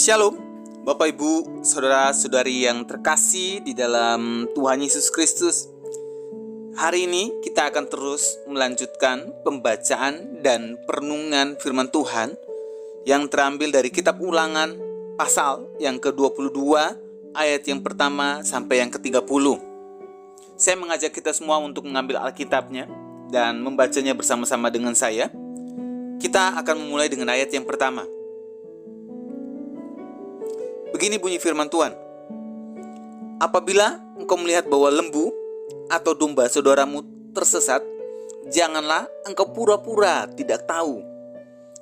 Shalom, Bapak Ibu, Saudara-saudari yang terkasih di dalam Tuhan Yesus Kristus. Hari ini kita akan terus melanjutkan pembacaan dan perenungan firman Tuhan yang terambil dari kitab Ulangan pasal yang ke-22 ayat yang pertama sampai yang ke-30. Saya mengajak kita semua untuk mengambil Alkitabnya dan membacanya bersama-sama dengan saya. Kita akan memulai dengan ayat yang pertama. Begini bunyi firman Tuhan. Apabila engkau melihat bahwa lembu atau domba saudaramu tersesat, janganlah engkau pura-pura tidak tahu.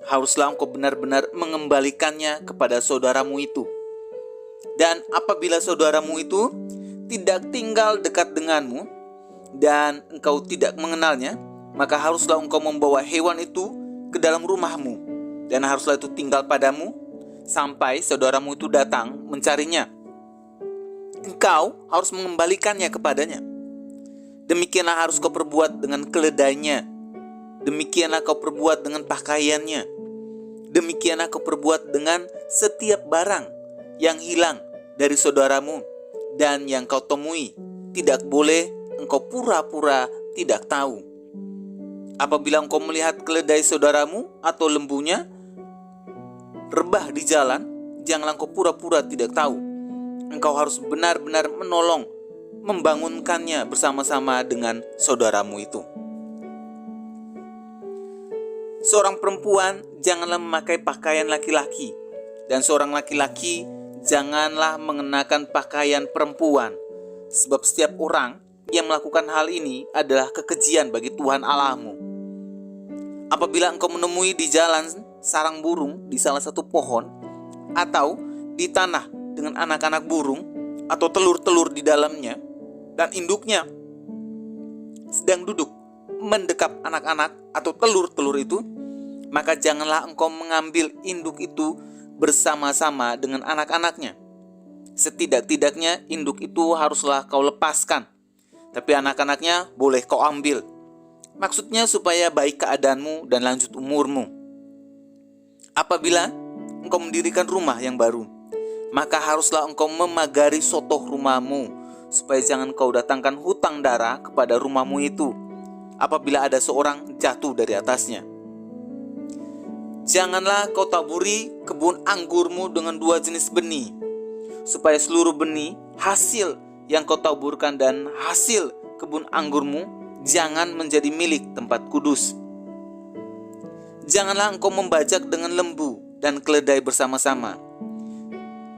Haruslah engkau benar-benar mengembalikannya kepada saudaramu itu. Dan apabila saudaramu itu tidak tinggal dekat denganmu dan engkau tidak mengenalnya, maka haruslah engkau membawa hewan itu ke dalam rumahmu, dan haruslah itu tinggal padamu sampai saudaramu itu datang mencarinya. Engkau harus mengembalikannya kepadanya. Demikianlah harus kau perbuat dengan keledainya. Demikianlah kau perbuat dengan pakaiannya. Demikianlah kau perbuat dengan setiap barang yang hilang dari saudaramu dan yang kau temui. Tidak boleh engkau pura-pura tidak tahu. Apabila engkau melihat keledai saudaramu atau lembunya rebah di jalan, janganlah engkau pura-pura tidak tahu. Engkau harus benar-benar menolong, membangunkannya bersama-sama dengan saudaramu itu. Seorang perempuan janganlah memakai pakaian laki-laki, dan seorang laki-laki janganlah mengenakan pakaian perempuan, sebab setiap orang yang melakukan hal ini adalah kekejian bagi Tuhan Allahmu. Apabila engkau menemui di jalan sarang burung di salah satu pohon, atau di tanah dengan anak-anak burung atau telur-telur di dalamnya, dan induknya sedang duduk mendekap anak-anak atau telur-telur itu, maka janganlah engkau mengambil induk itu bersama-sama dengan anak-anaknya. Setidak-tidaknya induk itu haruslah kau lepaskan, tapi anak-anaknya boleh kau ambil. Maksudnya supaya baik keadaanmu dan lanjut umurmu. Apabila engkau mendirikan rumah yang baru, maka haruslah engkau memagari sotoh rumahmu, supaya jangan kau datangkan hutang darah kepada rumahmu itu apabila ada seorang jatuh dari atasnya. Janganlah kau taburi kebun anggurmu dengan dua jenis benih, supaya seluruh benih hasil yang kau taburkan dan hasil kebun anggurmu jangan menjadi milik tempat kudus. Janganlah engkau membajak dengan lembu dan keledai bersama-sama.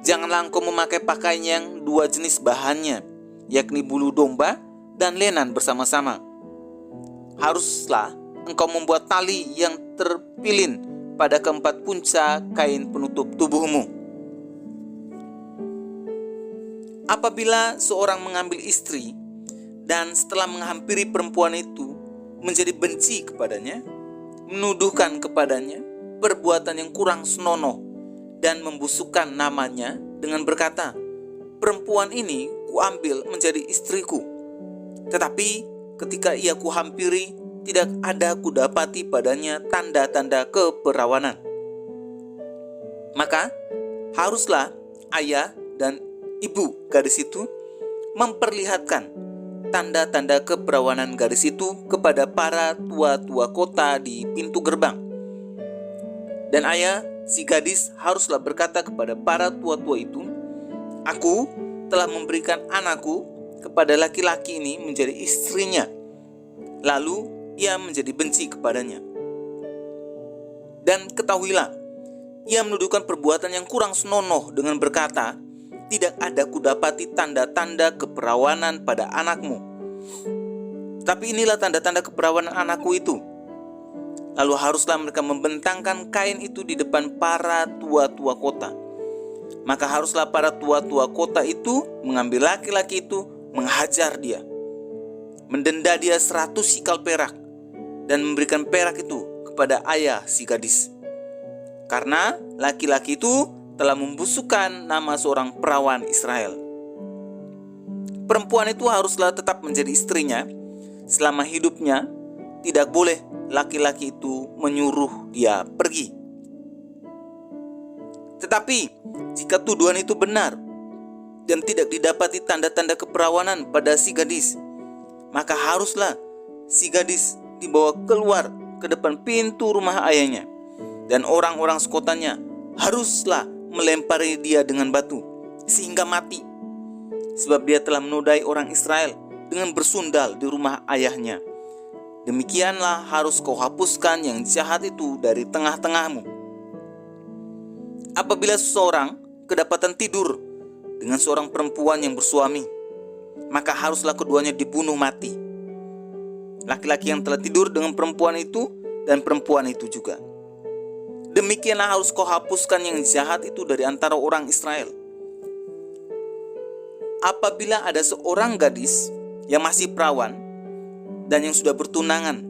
Janganlah engkau memakai pakaian yang dua jenis bahannya, yakni bulu domba dan lenan bersama-sama. Haruslah engkau membuat tali yang terpilin pada keempat punca kain penutup tubuhmu. Apabila seorang mengambil istri dan setelah menghampiri perempuan itu menjadi benci kepadanya, menuduhkan kepadanya perbuatan yang kurang senonoh dan membusukkan namanya dengan berkata, perempuan ini kuambil menjadi istriku, tetapi ketika ia kuhampiri tidak ada kudapati padanya tanda-tanda keperawanan. Maka haruslah ayah dan ibu gadis itu memperlihatkan tanda-tanda keperawanan gadis itu kepada para tua-tua kota di pintu gerbang. Dan ayah si gadis haruslah berkata kepada para tua-tua itu, aku telah memberikan anakku kepada laki-laki ini menjadi istrinya. Lalu ia menjadi benci kepadanya. Dan ketahuilah, ia menuduhkan perbuatan yang kurang senonoh dengan berkata, tidak ada kudapati tanda-tanda keperawanan pada anakmu. Tapi inilah tanda-tanda keperawanan anakku itu. Lalu haruslah mereka membentangkan kain itu di depan para tua-tua kota. Maka haruslah para tua-tua kota itu mengambil laki-laki itu, menghajar dia, mendenda dia 100 sikal perak, dan memberikan perak itu kepada ayah si gadis. Karena laki-laki itu telah membusukkan nama seorang perawan Israel. Perempuan itu haruslah tetap menjadi istrinya selama hidupnya. Tidak boleh laki-laki itu menyuruh dia pergi. Tetapi Jika tuduhan itu benar dan tidak didapati tanda-tanda keperawanan pada si gadis, maka haruslah si gadis dibawa keluar ke depan pintu rumah ayahnya, dan orang-orang sekotanya haruslah melempari dia dengan batu sehingga mati, sebab dia telah menodai orang Israel dengan bersundal di rumah ayahnya. Demikianlah harus kau hapuskan yang jahat itu dari tengah-tengahmu. Apabila seseorang kedapatan tidur dengan seorang perempuan yang bersuami, maka haruslah keduanya dibunuh mati, laki-laki yang telah tidur dengan perempuan itu dan perempuan itu juga. Demikianlah harus kau hapuskan yang jahat itu dari antara orang Israel. Apabila ada seorang gadis yang masih perawan dan yang sudah bertunangan,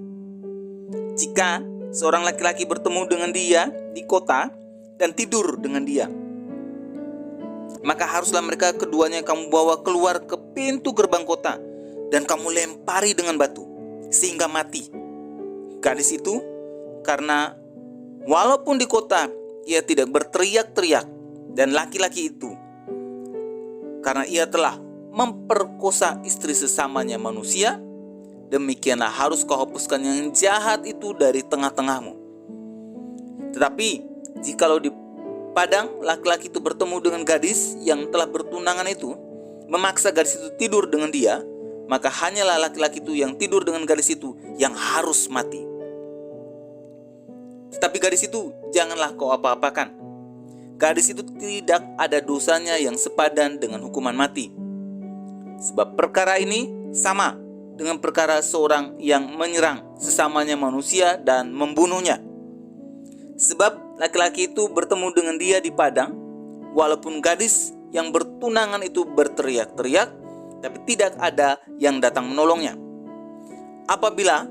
jika seorang laki-laki bertemu dengan dia di kota dan tidur dengan dia, maka haruslah mereka keduanya kamu bawa keluar ke pintu gerbang kota dan kamu lempari dengan batu sehingga mati. Gadis itu, karena walaupun di kota ia tidak berteriak-teriak, dan laki-laki itu karena ia telah memperkosa istri sesamanya manusia, demikianlah harus kau hapuskan yang jahat itu dari tengah-tengahmu. Tetapi jikalau di padang laki-laki itu bertemu dengan gadis yang telah bertunangan itu, memaksa gadis itu tidur dengan dia, maka hanyalah laki-laki itu yang tidur dengan gadis itu yang harus mati. Tetapi gadis itu janganlah kau apa-apakan. Gadis itu tidak ada dosanya yang sepadan dengan hukuman mati. Sebab perkara ini sama dengan perkara seorang yang menyerang sesamanya manusia dan membunuhnya. Sebab laki-laki itu bertemu dengan dia di padang, walaupun gadis yang bertunangan itu berteriak-teriak, tapi tidak ada yang datang menolongnya. Apabila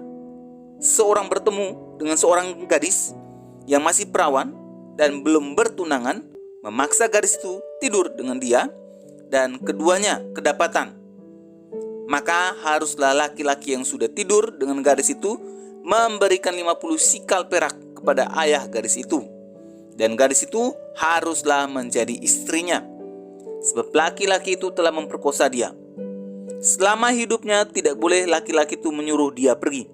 seorang bertemu dengan seorang gadis yang masih perawan dan belum bertunangan, memaksa gadis itu tidur dengan dia, dan keduanya kedapatan, maka haruslah laki-laki yang sudah tidur dengan gadis itu memberikan 50 sikal perak kepada ayah gadis itu, dan gadis itu haruslah menjadi istrinya, sebab laki-laki itu telah memperkosa dia. Selama hidupnya tidak boleh laki-laki itu menyuruh dia pergi.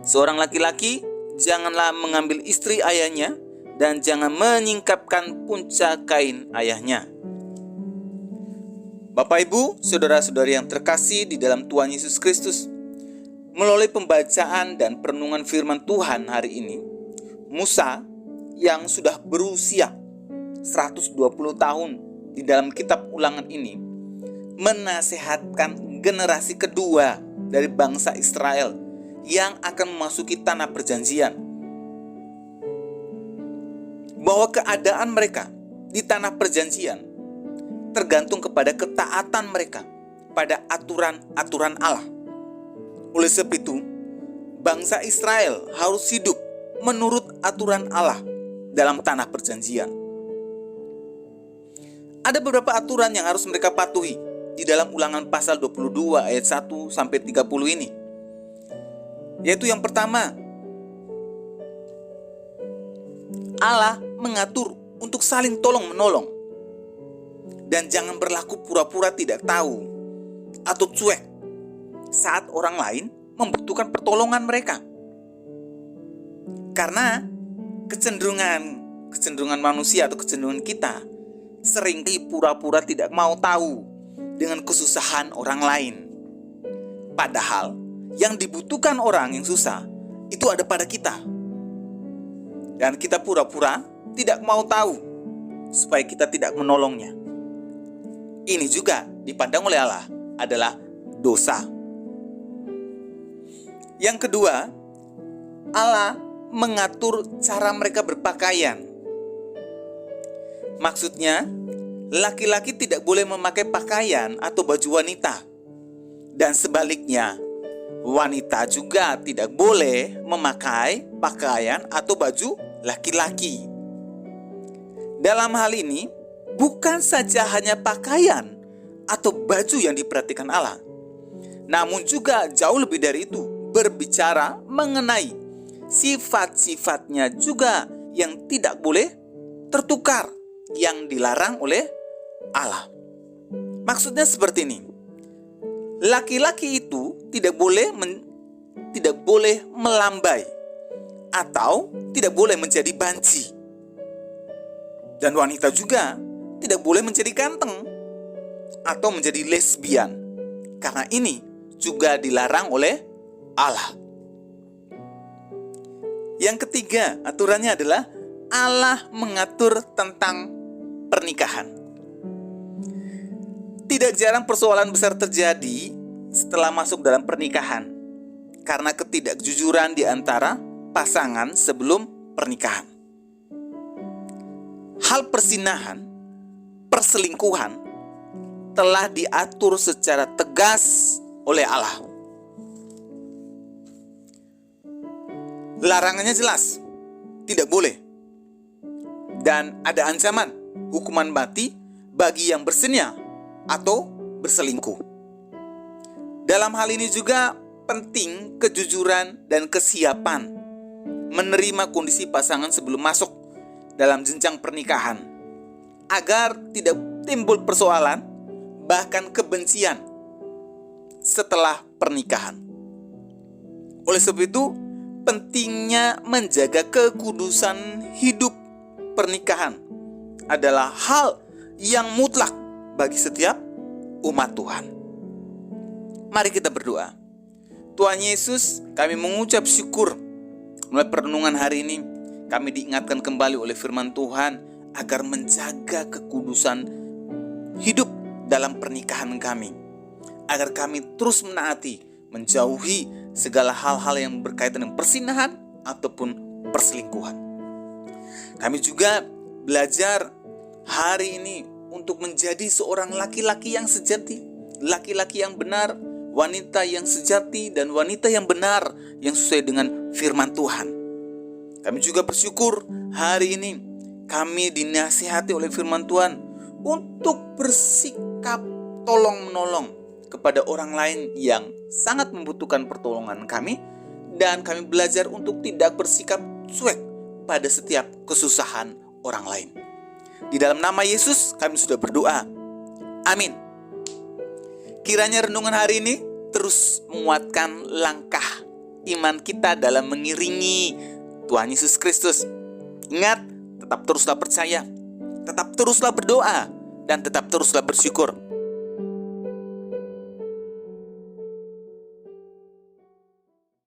Seorang laki-laki janganlah mengambil istri ayahnya, dan jangan menyingkapkan puncak kain ayahnya. Bapak, Ibu, saudara-saudari yang terkasih di dalam Tuhan Yesus Kristus, melalui pembacaan dan perenungan firman Tuhan hari ini, Musa yang sudah berusia 120 tahun di dalam kitab Ulangan ini menasehatkan generasi kedua dari bangsa Israel yang akan memasuki tanah perjanjian, bahwa keadaan mereka di tanah perjanjian tergantung kepada ketaatan mereka pada aturan-aturan Allah. Oleh sebab itu, bangsa Israel harus hidup menurut aturan Allah dalam tanah perjanjian. Ada beberapa aturan yang harus mereka patuhi di dalam Ulangan pasal 22 ayat 1 sampai 30 ini. Yaitu yang pertama, Allah mengatur untuk saling tolong-menolong, dan jangan berlaku pura-pura tidak tahu atau cuek saat orang lain membutuhkan pertolongan mereka. Karena kecenderungan manusia atau kecenderungan kita seringkali pura-pura tidak mau tahu dengan kesusahan orang lain. Padahal yang dibutuhkan orang yang susah itu ada pada kita, dan kita pura-pura tidak mau tahu supaya kita tidak menolongnya. Ini juga dipandang oleh Allah adalah dosa. Yang kedua, Allah mengatur cara mereka berpakaian. Maksudnya, laki-laki tidak boleh memakai pakaian atau baju wanita, dan sebaliknya, wanita juga tidak boleh memakai pakaian atau baju laki-laki. Dalam hal ini, bukan saja hanya pakaian atau baju yang diperhatikan Allah, namun juga jauh lebih dari itu, berbicara mengenai sifat-sifatnya juga yang tidak boleh tertukar yang dilarang oleh Allah. Maksudnya seperti ini. Laki-laki itu tidak boleh melambai atau tidak boleh menjadi banci. Dan wanita juga tidak boleh menjadi ganteng atau menjadi lesbian. Karena ini juga dilarang oleh Allah. Yang ketiga, aturannya adalah Allah mengatur tentang pernikahan. Tidak jarang persoalan besar terjadi setelah masuk dalam pernikahan karena ketidakjujuran di antara pasangan sebelum pernikahan. Hal persinahan, perselingkuhan telah diatur secara tegas oleh Allah. Larangannya jelas, tidak boleh. Dan ada ancaman hukuman mati bagi yang berzina atau berselingkuh. Dalam hal ini juga penting kejujuran dan kesiapan menerima kondisi pasangan sebelum masuk dalam jenjang pernikahan, agar tidak timbul persoalan bahkan kebencian setelah pernikahan. Oleh sebab itu, pentingnya menjaga kekudusan hidup pernikahan adalah hal yang mutlak bagi setiap umat Tuhan. Mari kita berdoa. Tuhan Yesus, kami mengucap syukur mulai perenungan hari ini kami diingatkan kembali oleh firman Tuhan agar menjaga kekudusan hidup dalam pernikahan kami, agar kami terus menaati, menjauhi segala hal-hal yang berkaitan dengan persinahan ataupun perselingkuhan. Kami juga belajar hari ini untuk menjadi seorang laki-laki yang sejati, laki-laki yang benar, wanita yang sejati dan wanita yang benar yang sesuai dengan firman Tuhan. Kami juga bersyukur hari ini kami dinasihati oleh firman Tuhan untuk bersikap tolong-menolong kepada orang lain yang sangat membutuhkan pertolongan kami, dan kami belajar untuk tidak bersikap cuek pada setiap kesusahan orang lain. Di dalam nama Yesus kami sudah berdoa. Amin. Kiranya renungan hari ini terus menguatkan langkah iman kita dalam mengiringi Tuhan Yesus Kristus. Ingat, tetap teruslah percaya, tetap teruslah berdoa, dan tetap teruslah bersyukur.